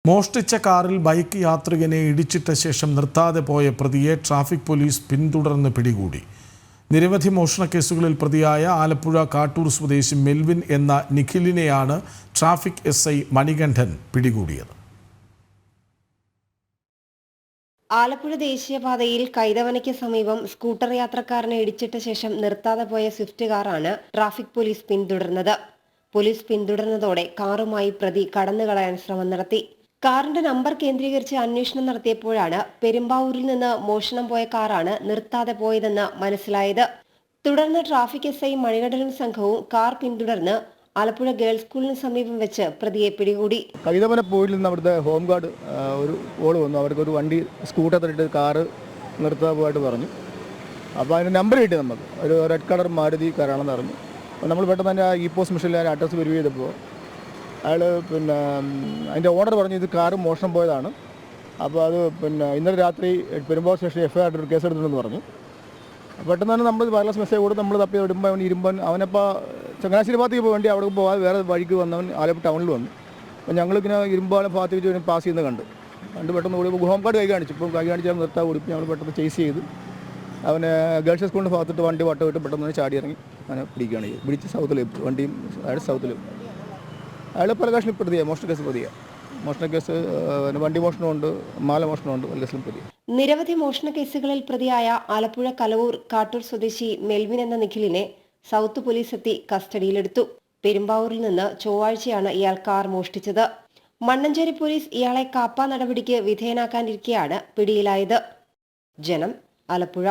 മോഷ്ടിച്ച കാറിൽ ബൈക്ക് യാത്രികനെ ഇടിച്ചിട്ട ശേഷം നിർത്താതെ പോയ പ്രതിയെ ട്രാഫിക് പോലീസ് പിന്തുടർന്ന് പിടികൂടി. നിരവധി മോഷണ കേസുകളിൽ പ്രതിയായ ആലപ്പുഴ കാട്ടൂർ സ്വദേശി മെൽവിൻ എന്ന നിഖിലിനെയാണ് ട്രാഫിക് SI മണികണ്ഠൻ പിടികൂടിയത്. ആലപ്പുഴ ദേശീയപാതയിൽ കൈതവനയ്ക്ക് സമീപം സ്കൂട്ടർ യാത്രക്കാരനെ ഇടിച്ചിട്ട ശേഷം നിർത്താതെ പോയ സ്വിഫ്റ്റ് കാറാണ് ട്രാഫിക് പോലീസ് പിന്തുടർന്നത്. പോലീസ് പിന്തുടർന്നതോടെ കാറുമായി പ്രതി കടന്നുകളയാൻ ശ്രമം നടത്തി. കാറിന്റെ നമ്പർ കേന്ദ്രീകരിച്ച് അന്വേഷണം നടത്തിയപ്പോഴാണ് പെരുമ്പാവൂരിൽ നിന്ന് മോഷണം പോയ കാറാണ് നിർത്താതെ പോയതെന്ന് മനസ്സിലായത്. തുടർന്ന് ട്രാഫിക് SI മണികണ്ഠനും സംഘവും കാർ പിന്തുടർന്ന് ആലപ്പുഴ ഗേൾസ് സ്കൂളിന് സമീപം വെച്ച് പ്രതിയെ പിടികൂടി. കൈതവന പോയിൽ നിന്ന് അവിടുത്തെ ഹോം ഗാർഡ് ഒരു കോള് വന്നു. അവർക്ക് ഒരു വണ്ടി സ്കൂട്ടർ തട്ടിട്ട് കാറ് നിർത്താതെ പോയിട്ട് പറഞ്ഞു. അപ്പോൾ അതിന് നമ്പർ കിട്ടി. നമുക്ക് ഒരു റെഡ് കളർ മാരുതി കാറാണെന്ന് അറിഞ്ഞു. അപ്പോൾ നമ്മൾ പെട്ടെന്ന് തന്നെ പോസ്റ്റ് മെഷീനിൽ ഞാൻ അഡ്രസ്സ് വെരിഫൈ ചെയ്തപ്പോൾ അയാൾ അതിൻ്റെ ഓണർ പറഞ്ഞു ഇത് കാറ് മോഷണം പോയതാണ്. അപ്പോൾ അത് ഇന്നലെ രാത്രി പെരുമ്പാവൂർ സ്റ്റേഷൻ FIR കേസ് എടുത്തിട്ടുണ്ടെന്ന് പറഞ്ഞു. പെട്ടെന്ന് തന്നെ നമ്മൾ വയർലെസ് മെസ്സേജ് കൊടുത്ത് നമ്മൾ തപ്പി ഇടുമ്പോൾ അവനപ്പോൾ ചങ്ങനാശ്ശേരി ഭാഗത്തേക്ക് പോയി വേണ്ടി അവിടെ പോകാതെ വേറെ വഴിക്ക് വന്നവൻ ആലപ്പുഴ ടൗണിൽ വന്നു. അപ്പോൾ ഞങ്ങളിങ്ങനെ ഇരുമ്പാലം ഭാഗത്തേക്ക് വെച്ച് പാസ് ചെയ്യുന്നത് കണ്ട് പെട്ടെന്ന് ഓടി ഹോം ഗാർഡ് കൈ കാണിച്ചു. ഇപ്പം കൈ കാണിച്ചാൽ നിർത്താൻ ഓടിപ്പോൾ ഞങ്ങൾ പെട്ടെന്ന് ചേസ് ചെയ്ത് അവനെ ഗേൾസ് സ്കൂളിൻ്റെ ഭാഗത്തിട്ട് വണ്ടി വട്ടമിട്ട് പെട്ടെന്ന് ചാടി ഇറങ്ങി അവനെ പിടിക്കുകയാണ് ചെയ്തത്. പിടിച്ച് സൗത്തിൽ വണ്ടിയും അയാൾ സൗത്തിൽ അയാൾ പല കേസിലും പ്രതിയാണ്. മോഷണ കേസ് പ്രതിയാണ്. മോഷണ കേസ് വണ്ടി മോഷണമുണ്ട്, മാല മോഷണമുണ്ട്, പല കേസിലും പ്രതിയാണ്. നിരവധി മോഷണ കേസുകളിൽ പ്രതിയായ ആലപ്പുഴ കലവൂർ കാട്ടൂർ സ്വദേശി മെൽവിൻ എന്ന നിഖിലിനെ സൗത്ത് പോലീസ് എത്തി കസ്റ്റഡിയിലെടുത്തു. പെരുമ്പാവൂരിൽ നിന്ന് ചൊവ്വാഴ്ചയാണ് ഇയാൾ കാർ മോഷ്ടിച്ചത്. മണ്ണഞ്ചേരി പോലീസ് ഇയാളെ കാപ്പ നടപടിക്ക് വിധേയനാക്കാനിരിക്കെയാണ് പിടിയിലായത്. ജനം, ആലപ്പുഴ.